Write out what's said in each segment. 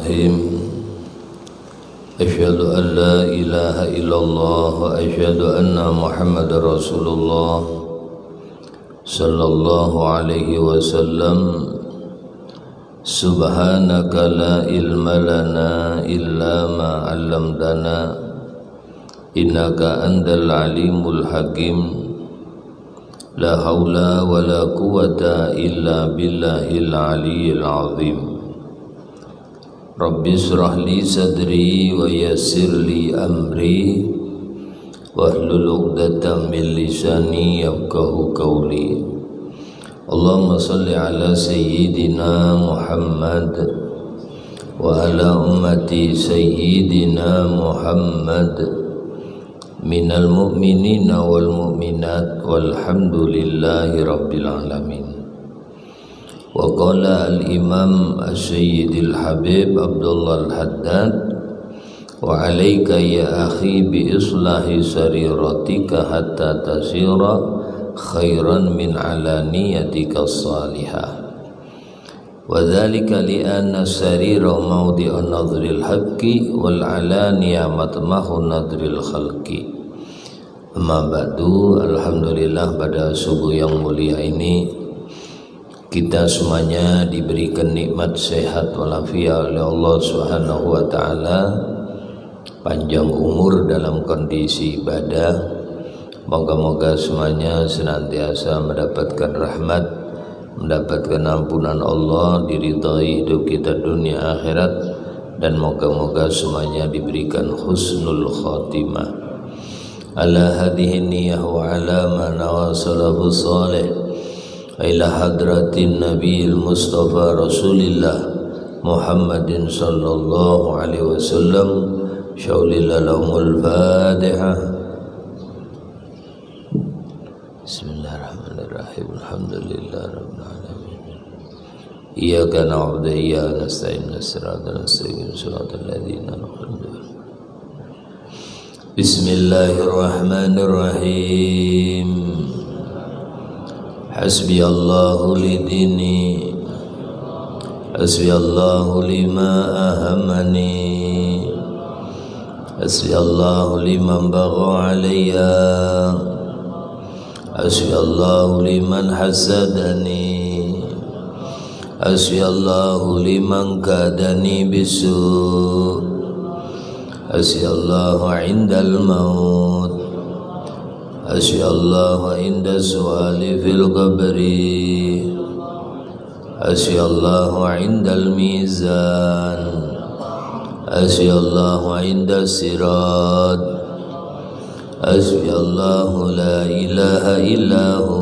Bismillahirrahmanirrahim. Asyhadu an la ilaha illallah wa asyhadu anna Muhammadar Rasulullah sallallahu alaihi wasallam. Subhanaka la ilma lana illa ma 'allamtana innaka antal alimul hakim. La haula wa la quwwata illa billahil aliyyil azim. Rabbi shrah li sadri wa yassir li amri wahlul 'uqdatam min lisani yafqahu qawli. Allahumma shalli ala sayyidina Muhammad wa ala ummati sayyidina Muhammad minal mu'minina wal mu'minat walhamdulillahi rabbil alamin. Wa qala al-imam as-sayyidil habib Abdullah al-Haddad wa alayka ya akhi bi islahi sariratika hatta tasira khairan min alaniyatika salihah. Wa dhalika li anna sarira mawdi'un nadhril haqqi wal alaniya matmahu nadhril khalqi. Amma ba'du, alhamdulillah pada subuh yang mulia ini kita semuanya diberikan nikmat sehat walafiat oleh Allah Subhanahu wa taala, panjang umur dalam kondisi ibadah. Moga-moga semuanya senantiasa mendapatkan rahmat, mendapatkan ampunan Allah, diridhai hidup kita dunia akhirat, dan moga-moga semuanya diberikan husnul khotimah. Ala hadhihi niyyah wa ala ma nawasalahu salih ila hadratin nabiyil mustafa rasulillah Muhammadin sallallahu alaihi wasallam. Syaulillalamul fatihah. Bismillahirrahmanirrahim. Alhamdulillah rabbil alamin. Iyyaka na'budu wa iyyaka nasta'in. Shiratal mustaqim shiratal ladzina an'amta alaihim. Bismillahirrahmanirrahim. Hasbiyallahu lidini, hasbiyallahu lima ahamani, hasbiyallahu liman bagha alayya, hasbiyallahu liman hasadani, hasbiyallahu liman kadani bisu', hasbiyallahu indal maut, hasbiyallahu inda su'ali fil qabri, hasbiyallahu indal mizan, hasbiyallahu inda sirat, hasbiyallahu la ilaha illahu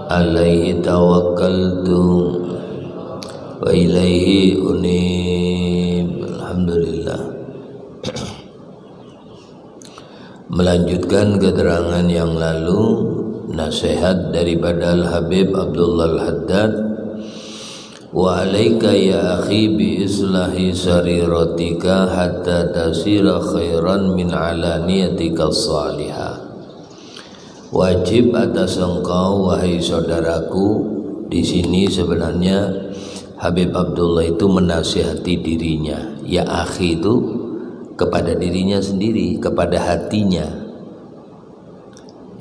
alaihi tawakkaltu wa ilaihi unib. Alhamdulillah. Melanjutkan keterangan yang lalu, nasihat daripada Al-Habib Abdullah Al-Haddad. Wa alaika ya akhi bi islahi sariratika hatta tasira khairan min alaniyatika salihah. Wajib atas engkau wahai saudaraku. Di sini sebenarnya Habib Abdullah itu menasihati dirinya. Ya akhi itu kepada dirinya sendiri, kepada hatinya,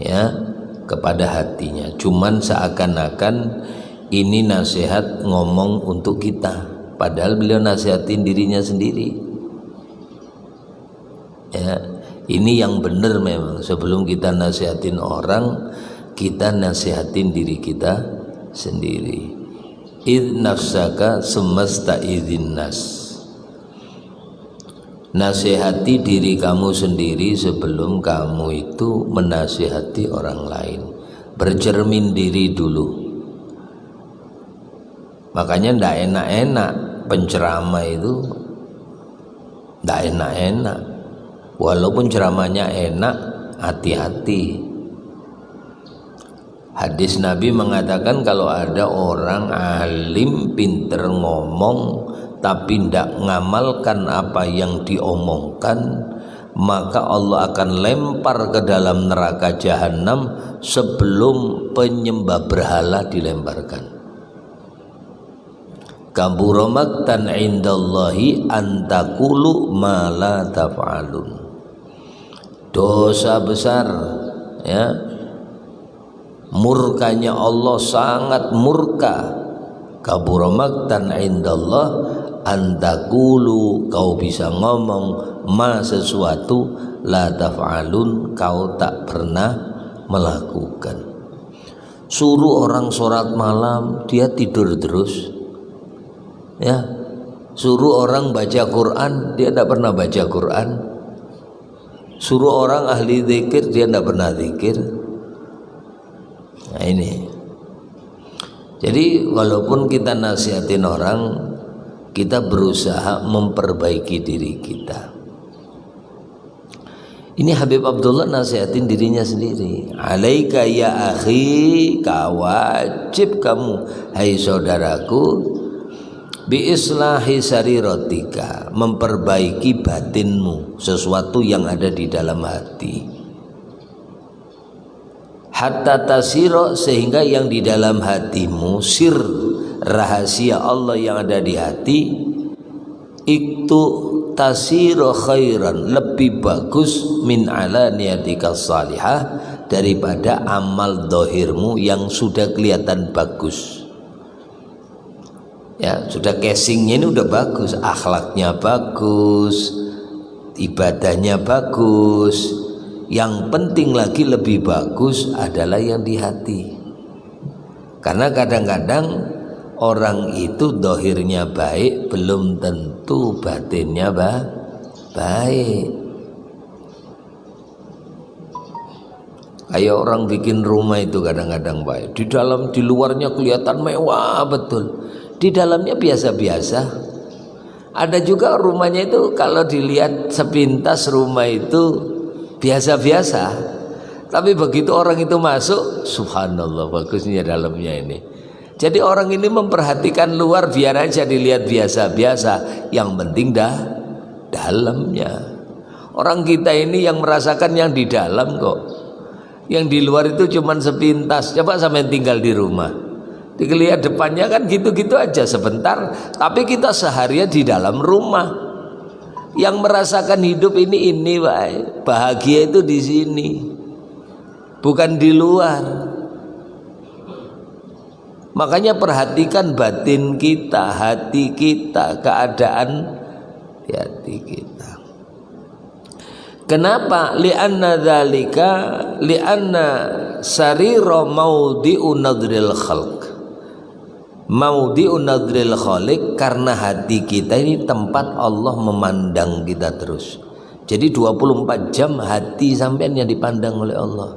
ya, kepada hatinya. Cuman seakan-akan ini nasihat ngomong untuk kita, padahal beliau nasihatin dirinya sendiri. Ya, ini yang benar memang. Sebelum kita nasihatin orang, kita nasihatin diri kita sendiri. Id nafsaka semesta idin nas. Nasihati diri kamu sendiri sebelum kamu itu menasihati orang lain. Bercermin diri dulu. Makanya ndak enak-enak penceramah itu, ndak enak-enak. Walaupun ceramahnya enak, hati-hati. Hadis Nabi mengatakan kalau ada orang alim pinter ngomong tapi tidak ngamalkan apa yang diomongkan, maka Allah akan lempar ke dalam neraka jahanam sebelum penyembah berhala dilemparkan. kabura maqtan indallahi an taqulu ma la taf'alun. Dosa besar, ya, murkanya Allah sangat murka. Kabura maqtan indallah an taqulu, kau bisa ngomong ma sesuatu la taf'alun, kau tak pernah melakukan. Suruh orang sholat malam dia tidur terus, ya. Suruh orang baca Quran dia tidak pernah baca Quran. Suruh orang ahli zikir dia tidak pernah zikir. Nah ini. Jadi walaupun kita nasihatin orang, kita berusaha memperbaiki diri kita. Ini Habib Abdullah nasihatin dirinya sendiri. Alaika ya akhi, wajib kamu hai saudaraku, bi islahi sariratika, memperbaiki batinmu, sesuatu yang ada di dalam hati. Hatta tasiro, sehingga yang di dalam hatimu, sir, rahasia Allah yang ada di hati itu tasiro khairan, lebih bagus min ala niyatika salihah, daripada amal dohirmu yang sudah kelihatan bagus. Ya, sudah casingnya ini udah bagus, akhlaknya bagus, ibadahnya bagus. Yang penting lagi lebih bagus adalah yang di hati. Karena kadang-kadang orang itu dohirnya baik, belum tentu batinnya baik. Kayak orang bikin rumah itu kadang-kadang baik, di dalam di luarnya kelihatan mewah betul, di dalamnya biasa-biasa. Ada juga rumahnya itu kalau dilihat sepintas rumah itu biasa-biasa, tapi begitu orang itu masuk, subhanallah bagusnya dalamnya ini. Jadi orang ini memperhatikan luar biar aja dilihat biasa-biasa, yang penting dalamnya. Orang kita ini yang merasakan yang di dalam kok, yang di luar itu cuman sepintas. Coba sampai tinggal di rumah, dilihat depannya kan gitu-gitu aja sebentar, tapi kita seharian di dalam rumah. Yang merasakan hidup ini bahagia itu di sini, bukan di luar. Makanya perhatikan batin kita, hati kita, keadaan di hati kita. Kenapa? Li'anna dzalika li'anna sarira maudi'u nadril khalq. Maudi'u nadril khaliq, karena hati kita ini tempat Allah memandang kita terus. Jadi 24 jam hati sampean yang dipandang oleh Allah.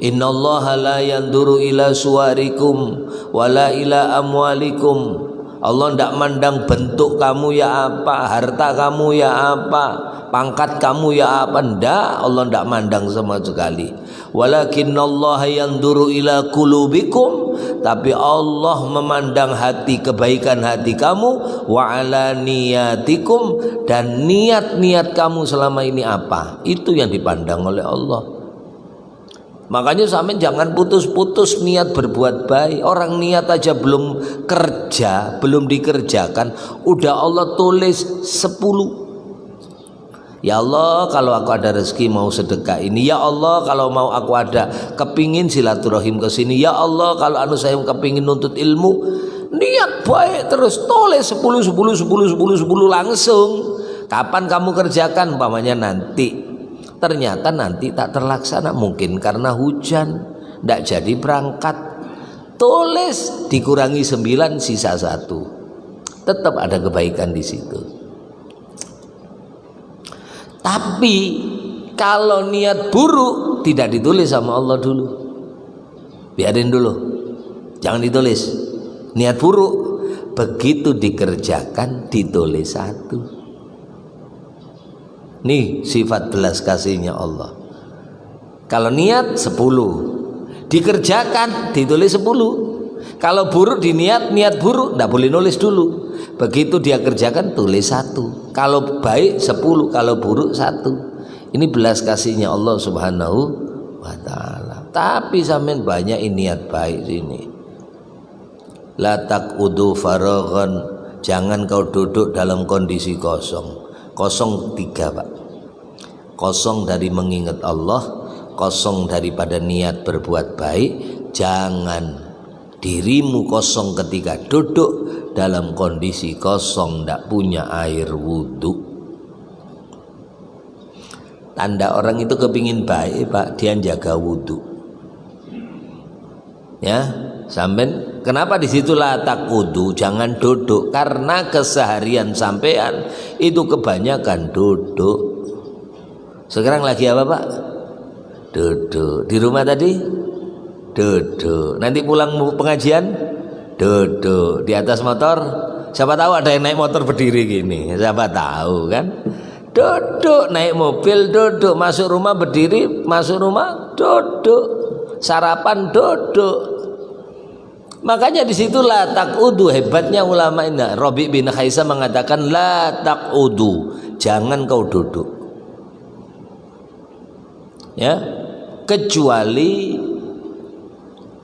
Innallaha la yanduru ila suwarikum wala ila amwalikum. Allah tidak mandang bentuk kamu ya apa, harta kamu ya apa, pangkat kamu ya apa, ndak. Allah tidak mandang sama sekali. Walakinnallaha yanduru ila qulubikum, tapi Allah memandang hati, kebaikan hati kamu, wa ala niyatikum, dan niat-niat kamu selama ini apa, itu yang dipandang oleh Allah. Makanya sampai jangan putus-putus niat berbuat baik. Orang niat aja belum kerja, belum dikerjakan, udah Allah tulis 10. Ya Allah, kalau aku ada rezeki mau sedekah ini. Ya Allah, kalau mau aku ada kepingin silaturahim ke sini. Ya Allah, kalau anu saya kepingin nuntut ilmu. Niat baik terus, tulis 10 langsung. Kapan kamu kerjakan? Umpamanya nanti. Ternyata nanti tak terlaksana, mungkin karena hujan, tidak jadi berangkat. Tulis, dikurangi 9 sisa 1. Tetap ada kebaikan di situ. Tapi kalau niat buruk tidak ditulis sama Allah dulu. Biarin dulu, jangan ditulis. Niat buruk begitu dikerjakan ditulis 1. Nih sifat belas kasihnya Allah. Kalau niat 10, dikerjakan ditulis 10. Kalau buruk diniat, niat buruk tidak boleh nulis dulu. Begitu dia kerjakan tulis 1. Kalau baik 10, kalau buruk 1. Ini belas kasihnya Allah Subhanahu wa ta'ala. Tapi sampean banyak niat baik sini. La taqudu faraghan, jangan kau duduk dalam kondisi kosong. Kosong tiga, Pak. Kosong dari mengingat Allah, kosong daripada niat berbuat baik. Jangan dirimu kosong ketika duduk dalam kondisi kosong, tidak punya air wudhu. Tanda orang itu kepingin baik, Pak, dia jaga wudhu. Ya, sampean kenapa di situ la taqudu, jangan duduk, karena keseharian sampean itu kebanyakan duduk. Sekarang lagi apa, Pak? Duduk. Di rumah tadi duduk. Nanti pulang pengajian duduk. Di atas motor, siapa tahu ada yang naik motor berdiri gini, siapa tahu kan? Duduk. Naik mobil duduk, masuk rumah berdiri, masuk rumah duduk, sarapan duduk. Makanya di situ la taqudu, hebatnya ulama ini. Rabi bin Khaisam mengatakan la taqudu, jangan kau duduk. Ya, kecuali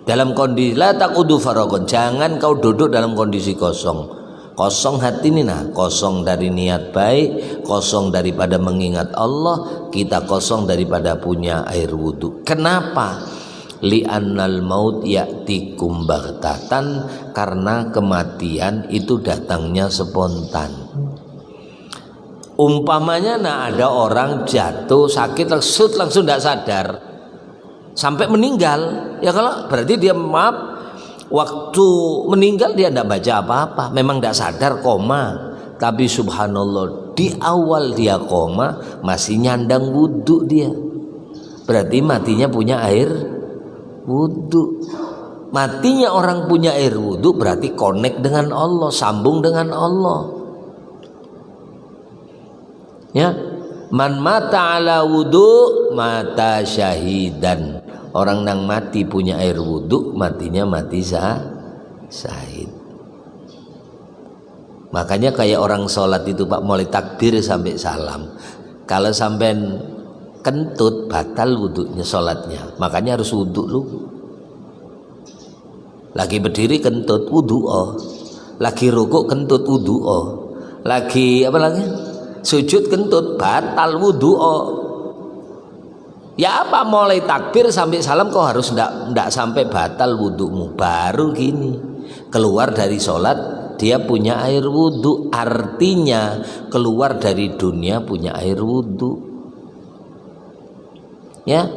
dalam kondisi la taqudu faragon, jangan kau duduk dalam kondisi kosong. Kosong hati ini, nah, kosong dari niat baik, kosong daripada mengingat Allah, kita kosong daripada punya air wudhu. Kenapa? Li'annal maut ya'tikum baghtatan, karena kematian itu datangnya spontan. Umpamanya ada orang jatuh sakit langsung tidak sadar sampai meninggal, ya kalau berarti dia waktu meninggal dia tidak baca apa-apa, memang tidak sadar, koma. Tapi subhanallah, di awal dia koma masih nyandang wudhu dia, berarti matinya punya air wudhu. Matinya orang punya air wudhu berarti connect dengan Allah, sambung dengan Allah. Ya, man mata ala wudhu mata syahidan. Orang yang mati punya air wudhu, matinya mati syahid. Makanya kayak orang sholat itu, Pak, mulai takbir sampai salam, kalau sampai kentut batal wudhunya, sholatnya. Makanya harus wudhu lu. Lagi berdiri kentut, wudhu oh. Lagi rukuk kentut, wudhu oh. Lagi apa lagi? Sujud kentut, batal wudhu oh. Ya apa, mulai takbir sampai salam kau harus ndak sampai batal wudhumu. Baru gini keluar dari sholat dia punya air wudhu, artinya keluar dari dunia punya air wudhu. Ya,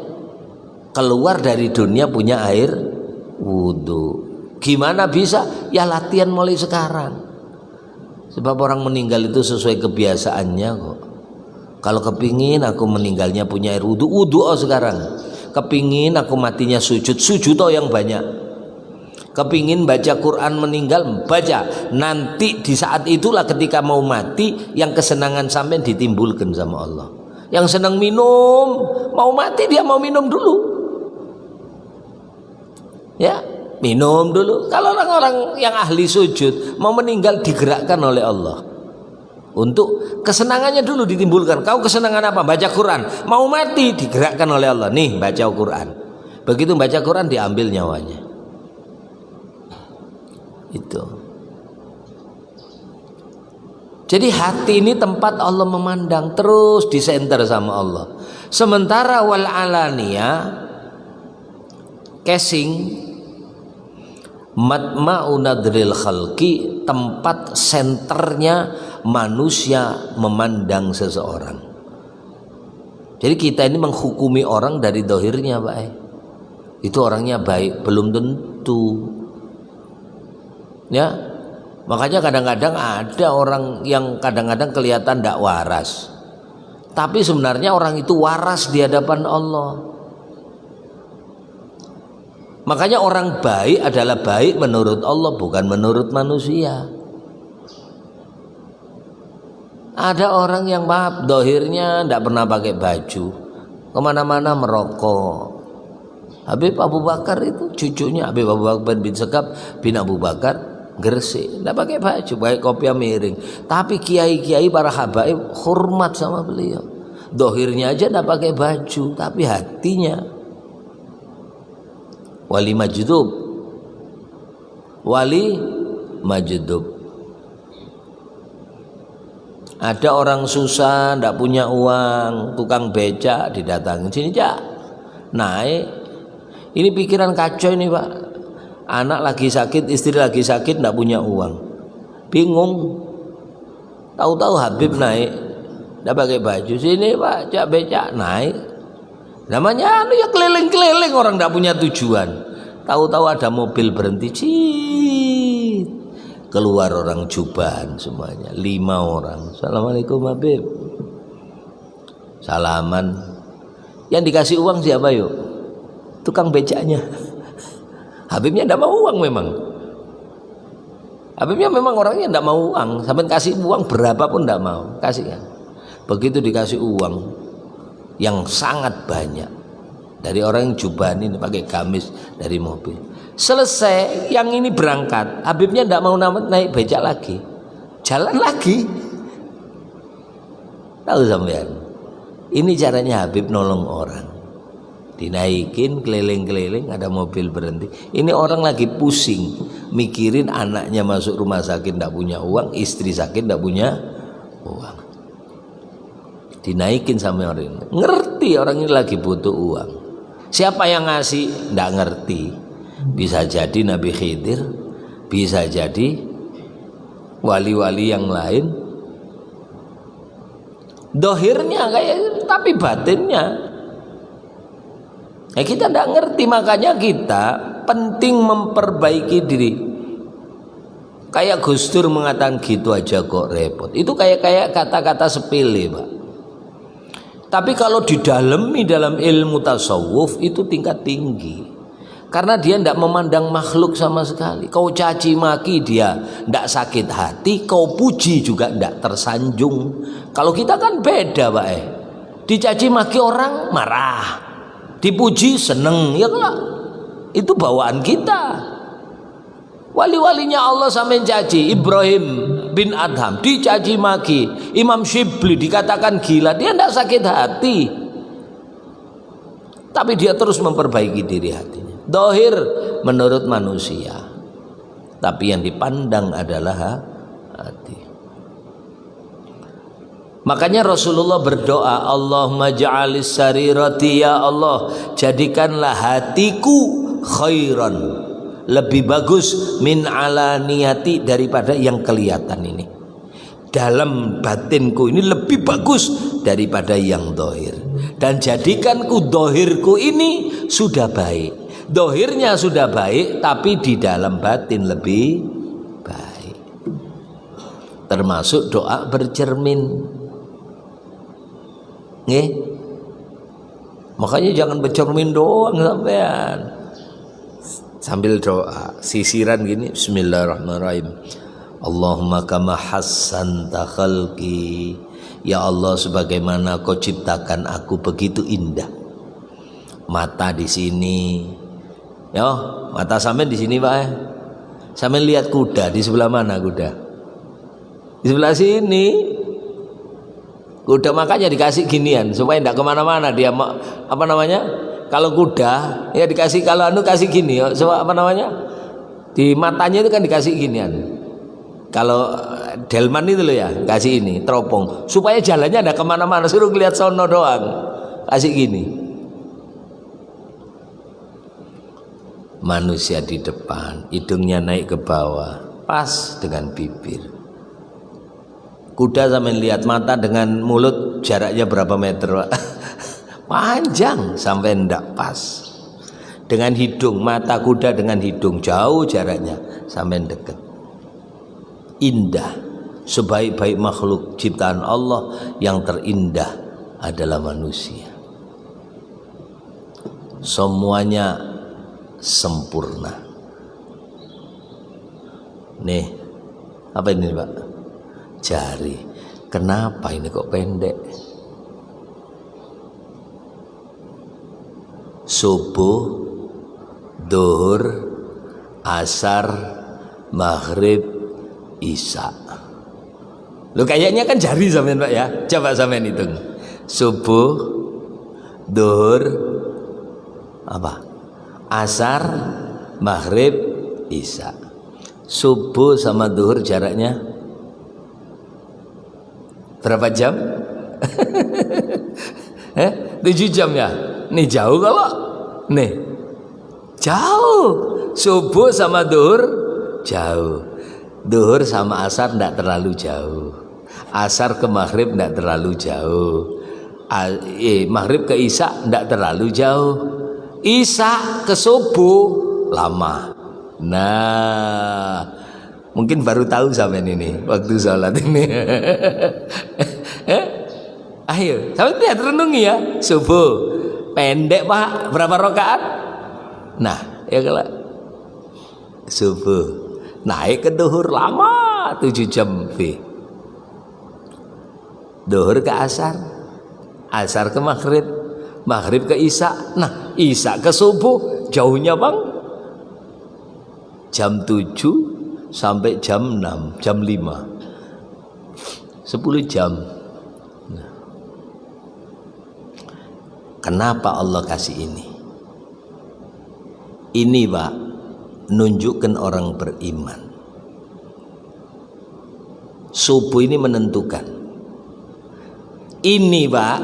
keluar dari dunia punya air wudhu. Gimana bisa? Ya latihan mulai sekarang. Sebab orang meninggal itu sesuai kebiasaannya kok. Kalau kepingin aku meninggalnya punya air wudhu, wudhu oh sekarang. Kepingin aku matinya sujud, sujud oh yang banyak. Kepingin baca Quran meninggal, baca. Nanti di saat itulah ketika mau mati, yang kesenangan sampai ditimbulkan sama Allah. Yang senang minum, mau mati dia mau minum dulu. Ya, minum dulu. Kalau orang-orang yang ahli sujud mau meninggal digerakkan oleh Allah. Untuk kesenangannya dulu ditimbulkan. Kau kesenangan apa? Baca Quran. Mau mati digerakkan oleh Allah. Nih baca Quran. Begitu baca Quran diambil nyawanya. Itu. Jadi hati ini tempat Allah memandang, terus disenter sama Allah. Sementara wal alaniya, casing, matma'u nadril khalqi, tempat senternya manusia memandang seseorang. Jadi kita ini menghukumi orang dari dohirnya, Pak. Itu orangnya baik, belum tentu. Ya, makanya kadang-kadang ada orang yang kadang-kadang kelihatan tidak waras, tapi sebenarnya orang itu waras di hadapan Allah. Makanya orang baik adalah baik menurut Allah, bukan menurut manusia. Ada orang yang maaf dohirnya tidak pernah pakai baju, kemana-mana merokok. Habib Abu Bakar itu cucunya Habib Abu Bakar bin Sekab bin Abu Bakar, Gresik, tidak pakai baju, pakai kopiah miring. Tapi kiai-kiai para habaib hormat sama beliau. Dohirnya aja tidak pakai baju, tapi hatinya wali majdub. wali majdub. Ada orang susah, ndak punya uang, tukang becak didatangin, sini Cak, naik. Ini pikiran kacau ini Pak. Anak lagi sakit, istri lagi sakit, ndak punya uang, bingung. Tahu-tahu Habib naik, ndak pakai baju, sini Pak, Cak becak, naik. Namanya ya keliling-keliling, orang ndak punya tujuan. Tahu-tahu ada mobil berhenti, cit, keluar orang jubahan semuanya, 5 orang. Assalamualaikum Habib. Salaman. Yang dikasih uang siapa yuk? Tukang becaknya. Habibnya ndak mau uang memang. Habibnya memang orangnya ndak mau uang. Sampai kasih uang berapapun ndak mau, kasih kan. Begitu dikasih uang yang sangat banyak dari orang yang jubahan ini pakai gamis dari mobil. Selesai yang ini berangkat, Habibnya ndak mau naik becak lagi, jalan lagi. Tahu sampean? Ini caranya Habib nolong orang. Dinaikin keliling-keliling, ada mobil berhenti. Ini orang lagi pusing mikirin anaknya masuk rumah sakit ndak punya uang, istri sakit ndak punya uang. Dinaikin sama orang ini. Ngerti orang ini lagi butuh uang. Siapa yang ngasih? Ndak ngerti. Bisa jadi Nabi Khidir, bisa jadi wali-wali yang lain. Dohirnya kayak, tapi batinnya kita ndak ngerti. Makanya kita penting memperbaiki diri. Kayak Gus Dur mengatakan gitu aja kok repot. Itu kayak kata-kata sepele Pak. Tapi kalau didalami dalam ilmu tasawuf itu tingkat tinggi. Karena dia tidak memandang makhluk sama sekali. Kau caci maki dia tidak sakit hati, kau puji juga tidak tersanjung. Kalau kita kan beda Pak. Dicaci maki orang marah, dipuji seneng, ya kalau itu bawaan kita. Wali-walinya Allah sampai caci, Ibrahim bin Adham dicaci maki, Imam Syibli dikatakan gila, dia tidak sakit hati, tapi dia terus memperbaiki diri hatinya. Dohir menurut manusia, tapi yang dipandang adalah hati. Makanya Rasulullah berdoa, Allahumma ja'alis sarirati, ya Allah jadikanlah hatiku khairan, lebih bagus min alaniyati, daripada yang kelihatan ini. Dalam batinku ini lebih bagus daripada yang dohir. Dan jadikanku dohirku ini sudah baik. Dohirnya sudah baik, tapi di dalam batin lebih baik. Termasuk doa bercermin. Nggih. Makanya jangan bercermin doang sampean. Sambil doa, sisiran gini, bismillahirrahmanirrahim. Allahumma kama hassanta khalqi, ya Allah sebagaimana kau ciptakan aku begitu indah. Mata di sini. Ya, mata sampean di sini Pak. Sampean lihat kuda di sebelah mana kuda? Di sebelah sini. Kuda makanya dikasih ginian supaya tidak kemana-mana dia, apa namanya? Kalau kuda ya dikasih, kalau kasih gini ya, apa namanya? Di matanya itu kan dikasih ginian. Kalau delman itu loh ya, kasih ini teropong supaya jalannya ada kemana-mana, suruh lihat sono doang, kasih gini. Manusia di depan, hidungnya naik ke bawah, pas dengan bibir. Kuda sampai lihat mata dengan mulut jaraknya berapa meter Pak? Panjang sampai ndak pas. Dengan hidung, mata kuda dengan hidung jauh jaraknya sampai dekat. Indah, sebaik-baik makhluk ciptaan Allah, yang terindah adalah manusia. Semuanya sempurna. Nih, apa ini Pak? Jari. Kenapa ini kok pendek? Subuh, duhur, asar, maghrib, isya. Lu kayaknya kan jari sampean Pak ya. Coba sampean hitung. Subuh, duhur, apa? Asar, maghrib, isya. Subuh sama duhur jaraknya berapa jam? 7 jam ya? Nih jauh kalau? Nih jauh. Subuh sama duhur jauh. Duhur sama asar tidak terlalu jauh. Asar ke maghrib tidak terlalu jauh. Maghrib ke isya tidak terlalu jauh. Isya ke subuh lama. Nah, mungkin baru tahu sampai ini waktu sholat ini. Ayo, sampai lihat renungi ya. Subuh pendek Pak, berapa rakaat? Nah, ya kalau subuh naik ke duhur lama 7 jam V. Duhur ke asar, asar ke maghrib, maghrib ke isya. Nah, isya ke subuh jauhnya Bang jam 7 sampai jam 6, jam 5, 10 jam. Nah, kenapa Allah kasih ini? Ini Pak, nunjukkan orang beriman. Subuh ini menentukan. Ini Pak,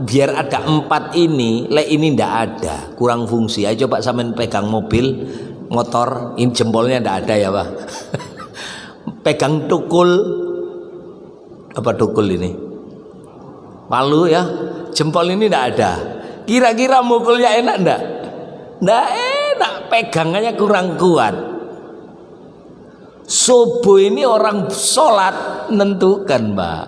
biar ada 4 ini, ini ndak ada, kurang fungsi. Ayo coba sampean pegang mobil, motor, ini jempolnya ndak ada ya Pak. Pegang tukul, apa tukul ini? Palu ya, jempol ini ndak ada. Kira-kira mukulnya enak ndak? Ndak enak, pegangannya kurang kuat. Subuh ini orang sholat menentukan Mbak.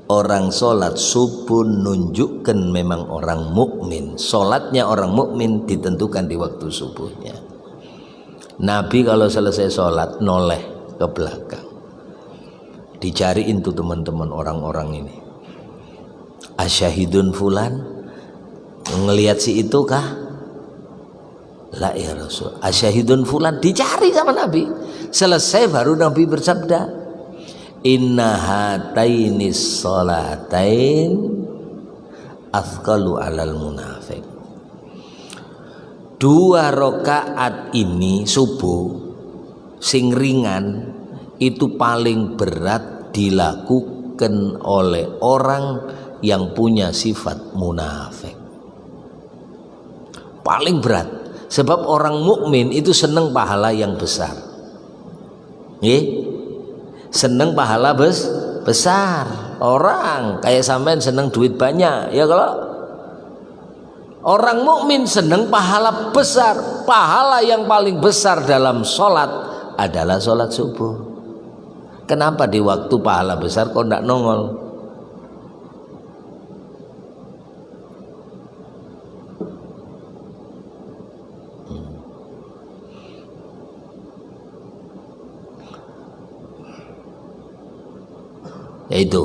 Orang sholat subuh nunjukkan memang orang mukmin. Sholatnya orang mukmin ditentukan di waktu subuhnya. Nabi kalau selesai sholat noleh ke belakang, dicariin tuh teman-teman orang-orang ini. Asyahidun fulan, ngelihat si itu kah? La ya Rasul. Asyahidun fulan, dicari sama Nabi. Selesai baru Nabi bersabda, inna hataini sholatain athqalu alal munafik. 2 rakaat ini subuh sing ringan itu paling berat dilakukan oleh orang yang punya sifat munafik. Paling berat, sebab orang mukmin itu senang pahala yang besar. Senang pahala besar. Orang kayak sampean senang duit banyak, ya kalau orang mukmin senang pahala besar. Pahala yang paling besar dalam sholat adalah sholat subuh. Kenapa di waktu pahala besar kok tidak nongol? Yaitu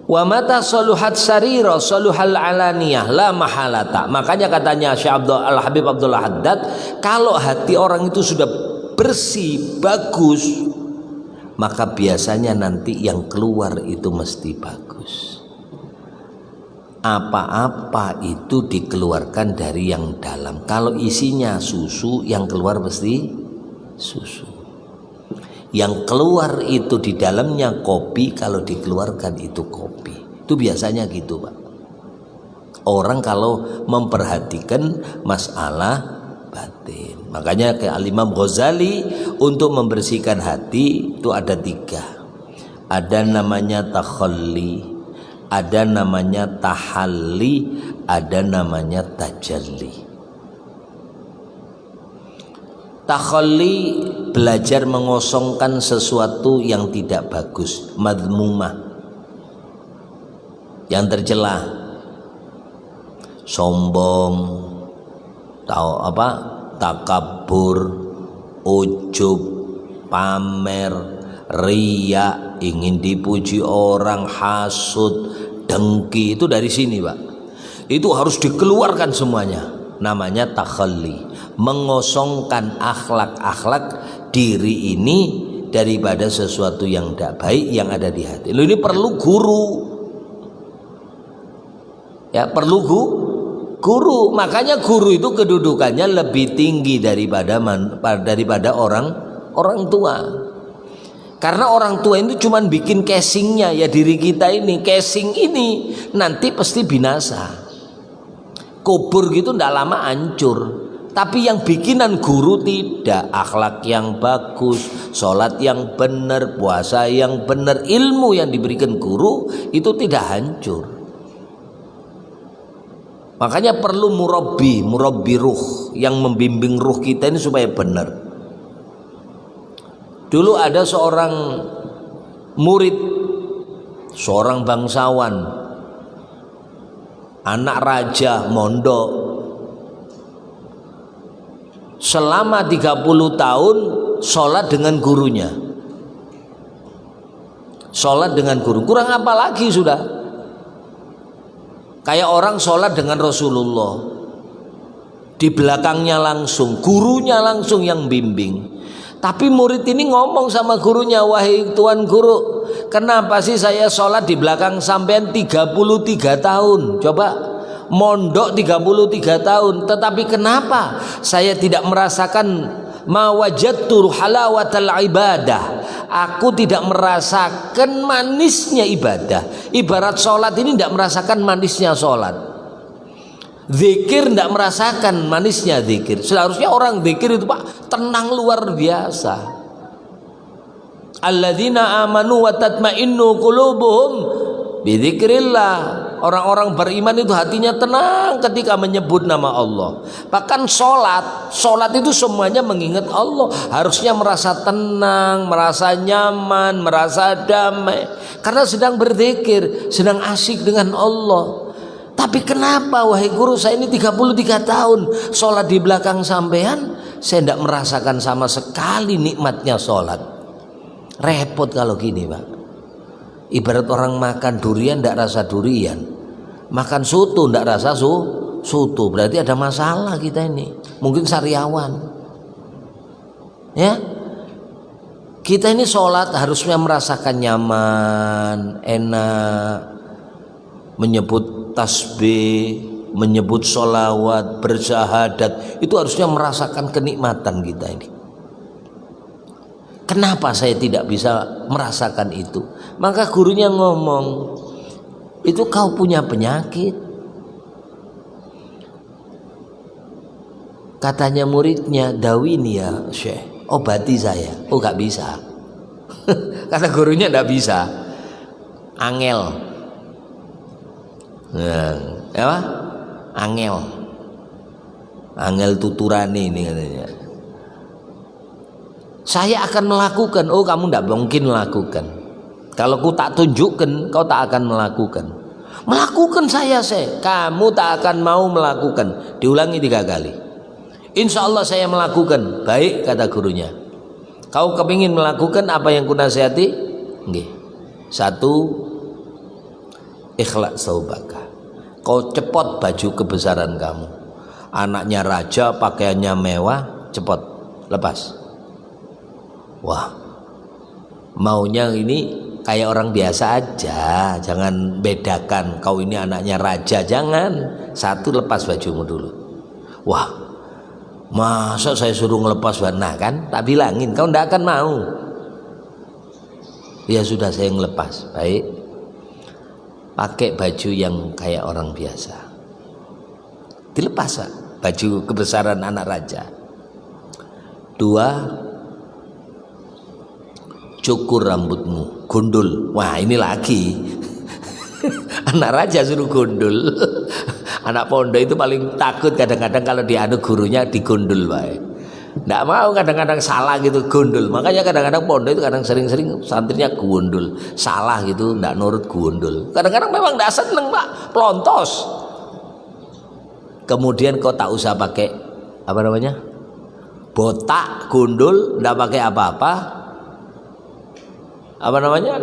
wa mata saluhat sarira saluhal alaniyah la mahalata. Makanya katanya Syekh Al Habib Abdullah Haddad, kalau hati orang itu sudah bersih bagus, maka biasanya nanti yang keluar itu mesti bagus. Apa-apa itu dikeluarkan dari yang dalam. Kalau isinya susu, yang keluar mesti susu. Yang keluar itu di dalamnya kopi, kalau dikeluarkan itu kopi. Itu biasanya gitu Pak. Orang kalau memperhatikan masalah batin. Makanya kayak Al-Imam Ghazali untuk membersihkan hati itu ada 3. Ada namanya takhalli, ada namanya tahalli, ada namanya tajalli. Takhalli, belajar mengosongkan sesuatu yang tidak bagus, madmumah, yang tercela, sombong, takabur, ujub, pamer, riya, ingin dipuji orang, hasud, dengki. Itu dari sini Pak. Itu harus dikeluarkan semuanya. Namanya takhalli, mengosongkan akhlak-akhlak diri ini daripada sesuatu yang tidak baik yang ada di hati. Ini perlu guru, ya perlu Guru, makanya guru itu kedudukannya lebih tinggi daripada orang tua. Karena orang tua itu cuma bikin casingnya, ya diri kita ini, casing ini nanti pasti binasa. Kubur gitu ndak lama hancur. Tapi yang bikinan guru tidak, akhlak yang bagus, sholat yang benar, puasa yang benar, ilmu yang diberikan guru itu tidak hancur. Makanya perlu murabbi ruh yang membimbing ruh kita ini supaya benar. Dulu ada seorang murid, seorang bangsawan, anak raja mondok. Selama 30 tahun sholat dengan gurunya. Sholat dengan guru, kurang apa lagi sudah? Kayak orang sholat dengan Rasulullah. Di belakangnya langsung, gurunya langsung yang bimbing. Tapi murid ini ngomong sama gurunya, wahai tuan guru, kenapa sih saya sholat di belakang sampean 33 tahun? Coba, mondok 33 tahun, tetapi kenapa saya tidak merasakan mawajadtu halawatal ibadah? Aku tidak merasakan manisnya ibadah. Ibarat sholat ini tidak merasakan manisnya sholat. Zikir tidak merasakan manisnya zikir. Seharusnya orang zikir itu Pak tenang luar biasa. Alladzina amanu wa tatmainnu qulubuhum bidzikrillah. Orang-orang beriman itu hatinya tenang ketika menyebut nama Allah. Bahkan sholat itu semuanya mengingat Allah. Harusnya merasa tenang, merasa nyaman, merasa damai, karena sedang berzikir, sedang asyik dengan Allah. Tapi kenapa wahai guru, saya ini 33 tahun sholat di belakang sampean, saya tidak merasakan sama sekali nikmatnya sholat. Repot kalau gini Pak. Ibarat orang makan durian tidak rasa durian, makan soto tidak rasa soto. Berarti ada masalah kita ini. Mungkin sariawan. Ya, kita ini sholat harusnya merasakan nyaman, enak, menyebut tasbih, menyebut sholawat, bersyahadat, itu harusnya merasakan kenikmatan kita ini. Kenapa saya tidak bisa merasakan itu? Maka gurunya ngomong, itu kau punya penyakit. Katanya muridnya, dawini ya Syekh, obati saya. Oh gak bisa. Kata gurunya gak bisa. Angel. Nah, apa? Angel tuturani ini katanya. Saya akan melakukan. Oh kamu tidak mungkin melakukan. Kalau ku tak tunjukkan, kau tak akan melakukan. Melakukan saya. Kamu tak akan mau melakukan. Diulangi 3 kali. Insya Allah saya melakukan. Baik kata gurunya. Kau kepingin melakukan apa yang ku nasihati? Nggih. 1, ikhlas saubaka. Kau cepot baju kebesaran kamu. Anaknya raja, pakaiannya mewah, cepot lepas. Wah, maunya ini kayak orang biasa aja, jangan bedakan kau ini anaknya raja, jangan. 1, lepas bajumu dulu. Wah, masa saya suruh ngelepas warna kan? Tak bilangin, kau ndak akan mau. Ya sudah saya ngelepas. Baik, pakai baju yang kayak orang biasa. Dilepas Pak, baju kebesaran anak raja. 2, cukur rambutmu, gundul. Wah ini lagi anak raja suruh gundul. Anak pondok itu paling takut kadang-kadang kalau diadu gurunya digundul Pak. Nggak mau, kadang-kadang salah gitu gundul. Makanya kadang-kadang pondok itu kadang sering-sering santrinya gundul, salah gitu, nggak nurut gundul. Kadang-kadang memang nggak seneng Pak, pelontos. Kemudian kau tak usah pakai apa namanya, botak, gundul, nggak pakai apa-apa. Apa namanya,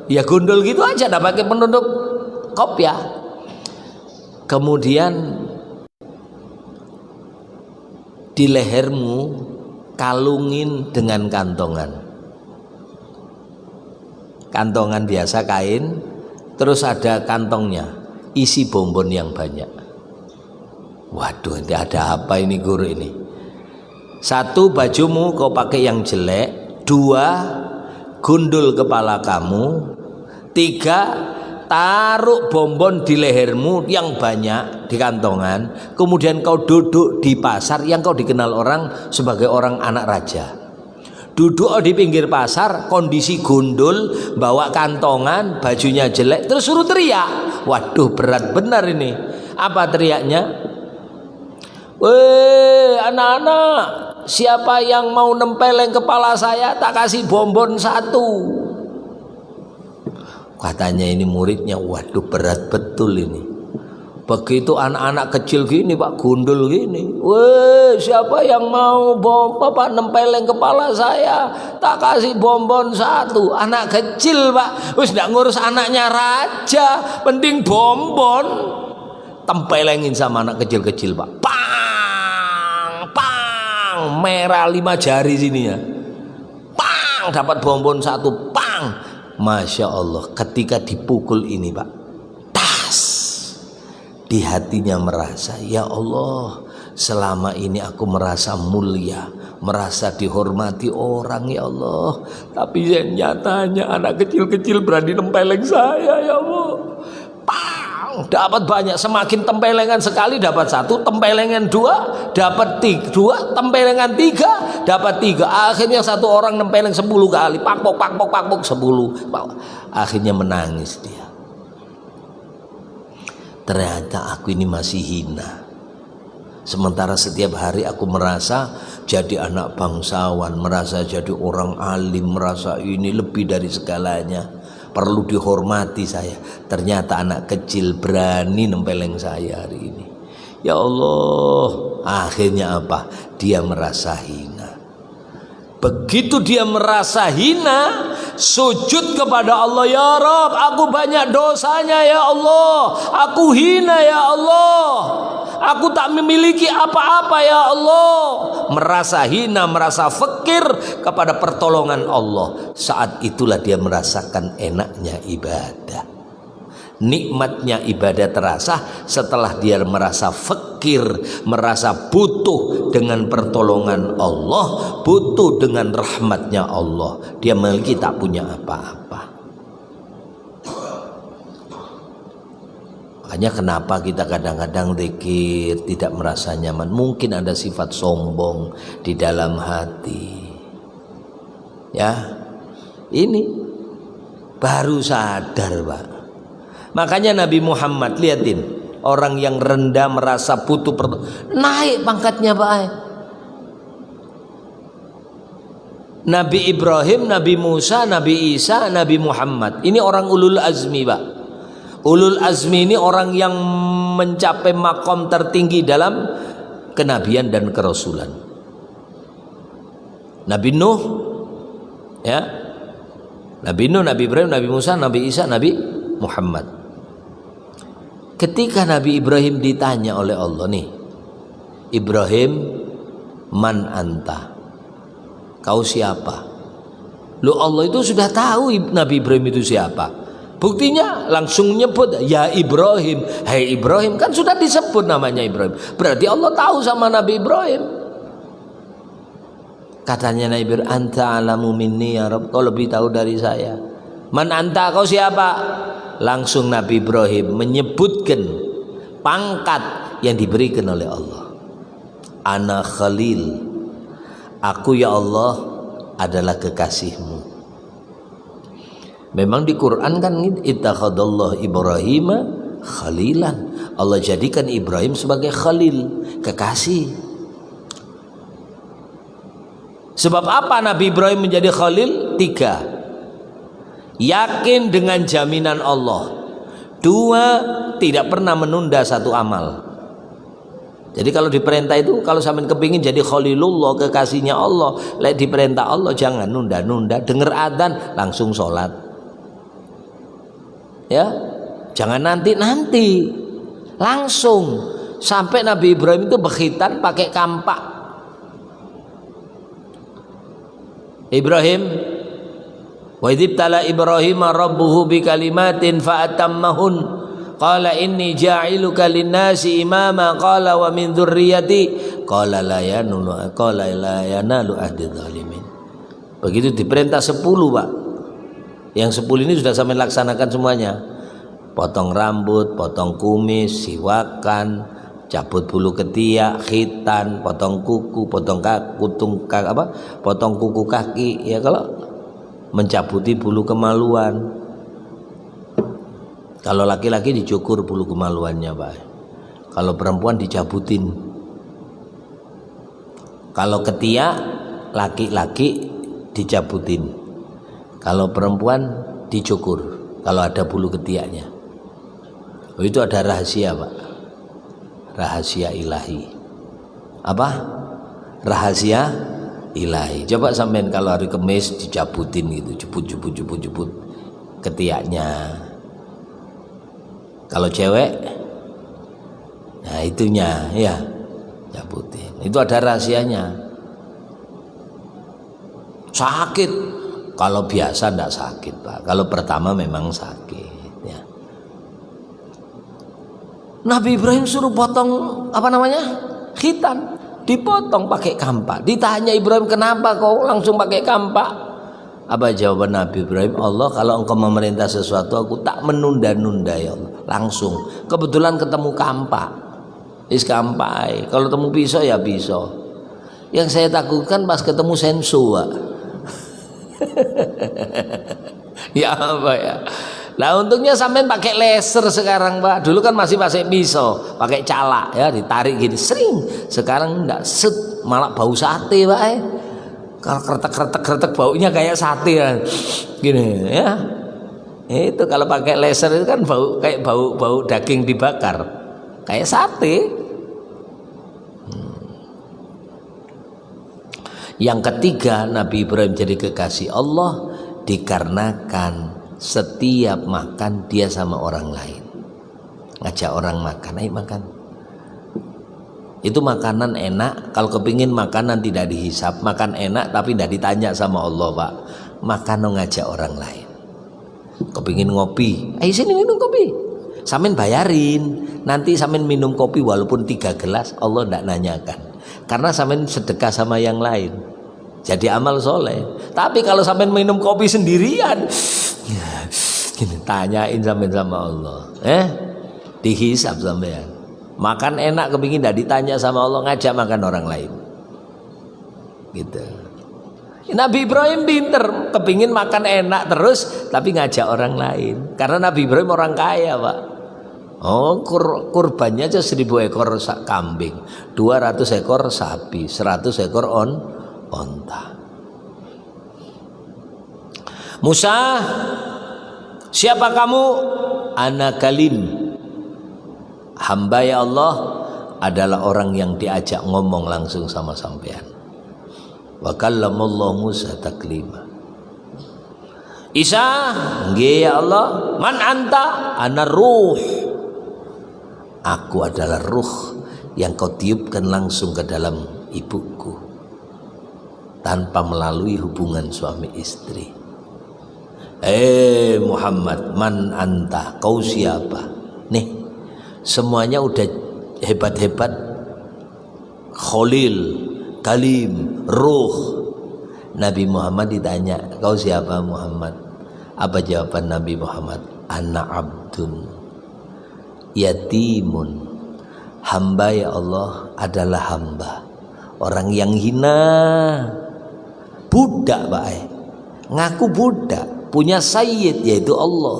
ya gundul gitu aja, nggak pakai penutup kopiah. Kemudian di lehermu kalungin dengan kantongan biasa kain, terus ada kantongnya isi bonbon yang banyak. Waduh, ini ada apa ini guru ini? Satu, bajumu kau pakai yang jelek. Dua, gundul kepala kamu. Tiga, taruh bonbon di lehermu yang banyak di kantongan. Kemudian kau duduk di pasar yang kau dikenal orang sebagai orang anak raja. Duduk di pinggir pasar, kondisi gundul, bawa kantongan, bajunya jelek, terus suruh teriak. Waduh, berat benar ini. Apa teriaknya? Weh, anak-anak, siapa yang mau nempeleng kepala saya tak kasih bonbon satu. Katanya ini muridnya, waduh berat betul ini. Begitu anak-anak kecil gini Pak, gundul gini, weh siapa yang mau Bapak nempeleng kepala saya tak kasih bonbon satu. Anak kecil Pak, wis nggak ngurus anaknya raja, penting bonbon. Tempelengin sama anak kecil-kecil Pak, merah 5 jari sini ya, pang, dapat bonbon satu, pang. Masya Allah, ketika dipukul ini Pak, tas, di hatinya merasa, ya Allah, selama ini aku merasa mulia, merasa dihormati orang ya Allah, tapi nyatanya anak kecil-kecil berani nempeleng saya ya Allah. Dapat banyak, semakin tempelengan sekali dapat satu, tempelengan dua dapat dua, tempelengan tiga dapat tiga. Akhirnya satu orang nempeleng 10 kali, pakpok 10. Akhirnya menangis dia. Ternyata aku ini masih hina. Sementara setiap hari aku merasa jadi anak bangsawan, merasa jadi orang alim, merasa ini lebih dari segalanya, perlu dihormati saya. Ternyata anak kecil berani nempeleng saya hari ini. Ya Allah, akhirnya apa? Dia merasa hina. Begitu dia merasa hina, sujud kepada Allah, ya Rabb, aku banyak dosanya ya Allah, aku hina ya Allah, aku tak memiliki apa-apa ya Allah. Merasa hina, merasa fakir kepada pertolongan Allah. Saat itulah dia merasakan enaknya ibadah. Nikmatnya ibadah terasa setelah dia merasa fakir, merasa butuh dengan pertolongan Allah, butuh dengan rahmatnya Allah. Dia memiliki tak punya apa-apa. Makanya kenapa kita kadang-kadang zikir tidak merasa nyaman. Mungkin ada sifat sombong di dalam hati. Ya, ini baru sadar Pak. Makanya Nabi Muhammad, lihatin, orang yang rendah merasa butuh naik pangkatnya Pak. Nabi Ibrahim, Nabi Musa, Nabi Isa, Nabi Muhammad, ini orang ulul azmi Pak. Ulul azmi ini orang yang mencapai makom tertinggi dalam kenabian dan kerasulan. Nabi Nuh, ya, Nabi Nuh, Nabi Ibrahim, Nabi Musa, Nabi Isa, Nabi Muhammad. Ketika Nabi Ibrahim ditanya oleh Allah nih, Ibrahim, man anta? Kau siapa? Loh, Allah itu sudah tahu Nabi Ibrahim itu siapa. Buktinya langsung nyebut, ya Ibrahim, hai Ibrahim, kan sudah disebut namanya Ibrahim. Berarti Allah tahu sama Nabi Ibrahim. Katanya Nabi Ibrahim, anta alamu minni ya Rabb, kau lebih tahu dari saya. Man anta, kau siapa? Langsung Nabi Ibrahim menyebutkan pangkat yang diberikan oleh Allah. Ana Khalil, aku ya Allah adalah kekasihmu. Memang di Quran kan ittakhadallahu Ibrahim khalilan. Allah jadikan Ibrahim sebagai khalil, kekasih. Sebab apa Nabi Ibrahim menjadi khalil? 3. Yakin dengan jaminan Allah. 2, tidak pernah menunda satu amal. Jadi kalau diperintah itu, kalau sampean kepingin jadi khalilullah, kekasihnya Allah, lek diperintah Allah jangan nunda-nunda. Dengar adzan langsung sholat. Ya, jangan nanti-nanti, langsung. Sampai Nabi Ibrahim itu berkhitan pakai kampak. Ibrahim, wa idzibtala Ibrahim rabbuhu bikalimatin fa'atammahun Qala inni ja'iluka linnasi imama. Qala wa min dzurriyyati. Qala la yanalu ahdi dzalimin. Begitu diperintah 10, Pak. Yang 10 ini sudah sampai laksanakan semuanya. Potong rambut, potong kumis, siwakan, cabut bulu ketiak, khitan, potong kuku, potong kuku kaki. Ya, kalau mencabuti bulu kemaluan. Kalau laki-laki dicukur bulu kemaluannya, Pak. Kalau perempuan dicabutin. Kalau ketiak laki-laki dicabutin. Kalau perempuan dicukur kalau ada bulu ketiaknya. Itu ada rahasia, Pak. Rahasia ilahi. Apa? Rahasia ilahi. Coba sampein kalau hari Kamis dicabutin gitu, jebut ketiaknya. Kalau cewek, nah itunya ya, cabutin. Itu ada rahasianya. Sakit. Kalau biasa enggak sakit, Pak. Kalau pertama memang sakit. Ya. Nabi Ibrahim suruh potong khitan, dipotong pakai kampak. Ditanya Ibrahim, kenapa kau langsung pakai kampak? Apa jawaban Nabi Ibrahim? Allah, kalau engkau memerintah sesuatu, aku tak menunda-nunda ya Allah. Langsung. Kebetulan ketemu kampak. Kampak. Kalau ketemu pisau ya pisau. Yang saya takutkan pas ketemu sensu, Pak. Ya apa ya? Nah untungnya sampean pakai laser sekarang, Pak. Dulu kan masih pakai pisau, pakai calak ya, ditarik gini sering. Sekarang enggak set, malah bau sate, Pak. Kalau kretek baunya kayak sate kan. Gini ya. Itu kalau pakai laser itu kan bau kayak bau daging dibakar. Kayak sate. Yang ketiga, Nabi Ibrahim jadi kekasih Allah dikarenakan setiap makan dia sama orang lain. Ngajak orang makan, ayo makan. Itu makanan enak. Kalau kepingin makanan tidak dihisap, makan enak tapi tidak ditanya sama Allah, Pak. Makan ngajak orang lain. Kepingin ngopi, ayo sini minum kopi. Samin bayarin. Nanti samin minum kopi walaupun 3 gelas, Allah tidak nanyakan. Karena samin sedekah sama yang lain. Jadi amal soleh. Tapi kalau samin minum kopi sendirian, gini, tanyain samin sama Allah. Dihisap sampean. Makan enak kepingin tidak ditanya sama Allah, ngajak makan orang lain. Gitu. Nabi Ibrahim pinter, kepingin makan enak terus tapi ngajak orang lain. Karena Nabi Ibrahim orang kaya, Pak. Oh, kurbannya aja 1000 ekor kambing, 200 ekor sapi, 100 ekor onta. Musa, siapa kamu? Ana kalim. Hamba ya Allah adalah orang yang diajak ngomong langsung sama sampean. Wa kallamallahu Musa taklima. Isa, nggih ya Allah. Man anta? Ana ruh. Aku adalah ruh yang kau tiupkan langsung ke dalam ibuku tanpa melalui hubungan suami istri. Muhammad, man anta? Kau siapa? Nih, semuanya udah hebat-hebat. Khalil, Kalim, Ruh. Nabi Muhammad ditanya, kau siapa Muhammad? Apa jawaban Nabi Muhammad? Ana abdun yatimun. Hamba ya Allah adalah hamba, orang yang hina, budak, Pak. Ngaku budak, punya sayyid yaitu Allah,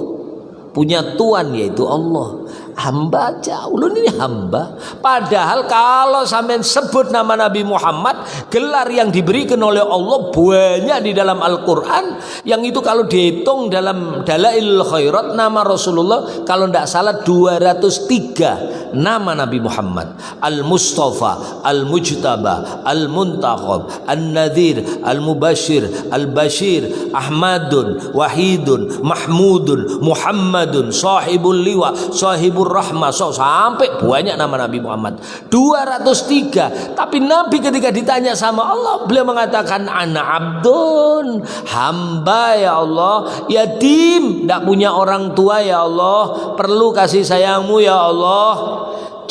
punya tuan yaitu Allah. Hamba jauh, lu ini hamba. Padahal kalau sampean sebut nama Nabi Muhammad, gelar yang diberikan oleh Allah banyak di dalam Al-Quran. Yang itu kalau dihitung dalam Dalailul Khairat, nama Rasulullah kalau tidak salah 203 nama Nabi Muhammad. Al-Mustafa, Al-Mujtaba, Al-Muntakhab, Al-Nadhir, Al-Mubashir, Al-Bashir, Ahmadun, Wahidun, Mahmudun, Muhammadun, Sahibul Liwa, Sahibul sahibur rahmah, sampai banyak nama Nabi Muhammad 203. Tapi Nabi ketika ditanya sama Allah, beliau mengatakan ana abdun, hamba ya Allah, yatim, tidak punya orang tua ya Allah, perlu kasih sayangmu ya Allah.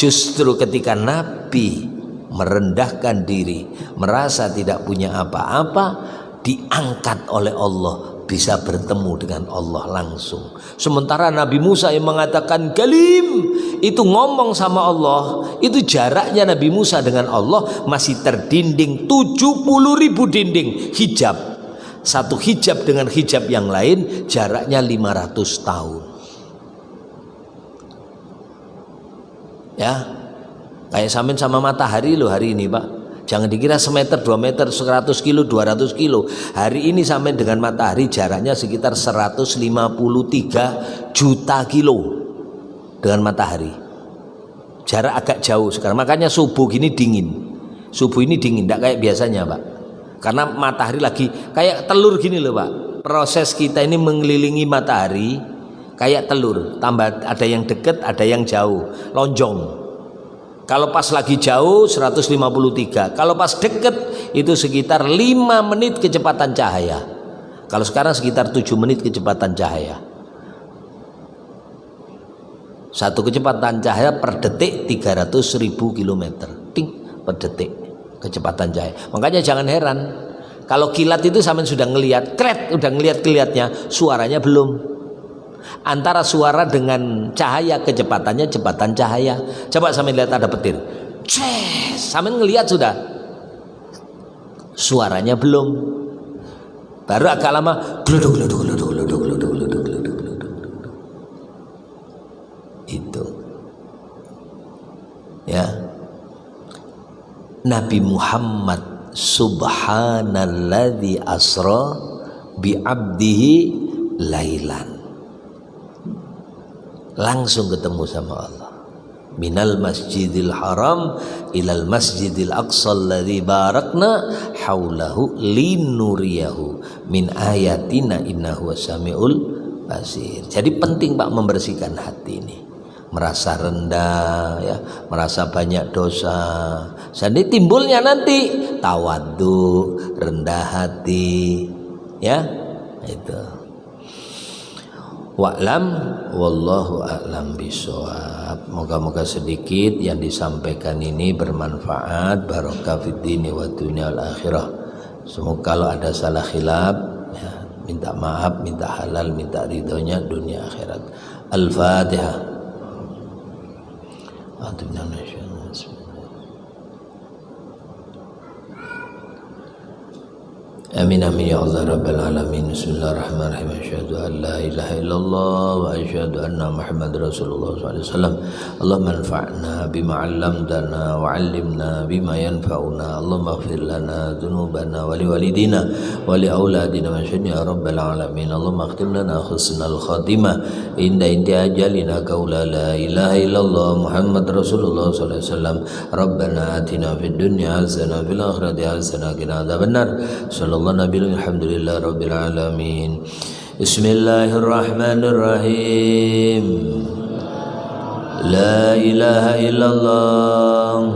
Justru ketika Nabi merendahkan diri, merasa tidak punya apa-apa, diangkat oleh Allah, bisa bertemu dengan Allah langsung. Sementara Nabi Musa yang mengatakan kalim, itu ngomong sama Allah, itu jaraknya Nabi Musa dengan Allah masih terdinding 70.000 dinding hijab. Satu hijab dengan hijab yang lain jaraknya 500 tahun. Ya, kayak samin sama matahari loh hari ini Pak. Jangan dikira semeter, 2 meter, 100 kilo, 200 kilo. Hari ini sampai dengan matahari jaraknya sekitar 153 juta kilo dengan matahari. Jarak agak jauh sekarang. Makanya subuh gini dingin. Subuh ini dingin, tidak kayak biasanya Pak. Karena matahari lagi kayak telur gini loh Pak. Proses kita ini mengelilingi matahari kayak telur. Tambah ada yang dekat, ada yang jauh, lonjong. Kalau pas lagi jauh 153, kalau pas deket itu sekitar 5 menit kecepatan cahaya. Kalau sekarang sekitar 7 menit kecepatan cahaya. Satu kecepatan cahaya per detik 300.000 km ting per detik kecepatan cahaya. Makanya jangan heran kalau kilat itu sampean sudah ngelihat kret, udah ngelihat kilatnya, suaranya belum. Antara suara dengan cahaya kecepatannya cepatan cahaya. Coba sampean lihat ada petir, sampean ngelihat sudah, suaranya belum. Baru agak lama gluduk gluduk gluduk gluduk gluduk gluduk gluduk gluduk. Itu ya Nabi Muhammad subhanalladzi asra bi abdihi lailan, langsung ketemu sama Allah. Minal masjidil haram ilal masjidil aqsa alladzi barakna haulahu linuriyahu min ayatina innahu wasamiul basir. Jadi penting Pak membersihkan hati ini. Merasa rendah ya, merasa banyak dosa. Jadi timbulnya nanti tawadhu, rendah hati ya. Itu. Wa'lam wallahu a'lam bishawab. Moga-moga sedikit yang disampaikan ini bermanfaat, barokah fid dini wa dunya wal akhirah. Semoga kalau ada salah khilaf ya, minta maaf, minta halal, minta ridhonya dunia akhirat. Al-Fatihah. Amin amin ya Allah rabbal alamin. Bismillahirrahmanirrahim. Asyhadu an la ilaha illallah wa asyhadu anna Muhammadar Rasulullah sallallahu alaihi wasallam. Allahumma anfa'na bima 'allamtana wa 'allimna bima yanfa'una. Allahumma ighfir lana dzunubana wa liwalidina wa li auladina wa ya rabbal alamin. Allahumma akhtim lana husnal khatimah inda ajalina qaula la ilaha illallah Muhammadar Rasulullah sallallahu alaihi wasallam. Rabbana atina fid dunya hasanah fil akhirati hasanah wa qina adzabannar. Alhamdulillah rabbil alamin. Bismillahirrahmanirrahim. La ilaha illallah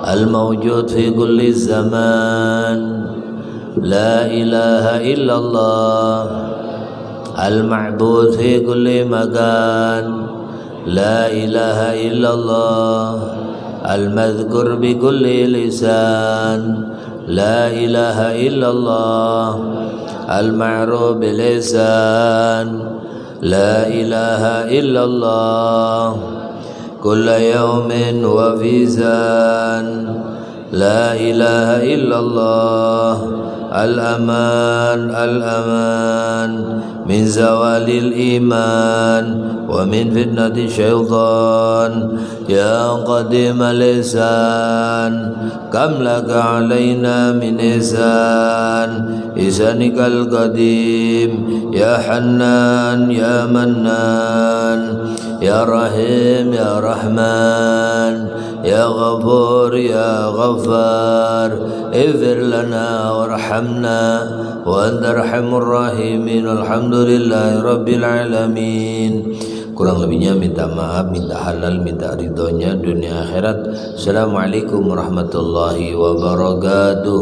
al-mawjud fi kulli zaman. La ilaha illallah al-ma'bud fi kulli makan. La ilaha illallah al-madhkur bi kulli lisan. La ilaha illallah al-ma'ruf bil-lisan. La ilaha illallah kulla yawmin wa fizan. La ilaha illallah al-aman al-aman min zawalil iman wa min fitnati syaitan. Ya qadim al-lisan kam laka alayna min ihsan ihsanikal qadim. Ya Hannan ya Mannan ya Rahim ya Rahman ya Ghafur ya Ghaffar. Ighfir lana warhamna wa anta arhamur rahimin. Alhamdulillahi rabbil alamin. Kurang lebihnya minta maaf, minta halal, minta ridhonya dunia akhirat. Assalamualaikum warahmatullahi wabarakatuh.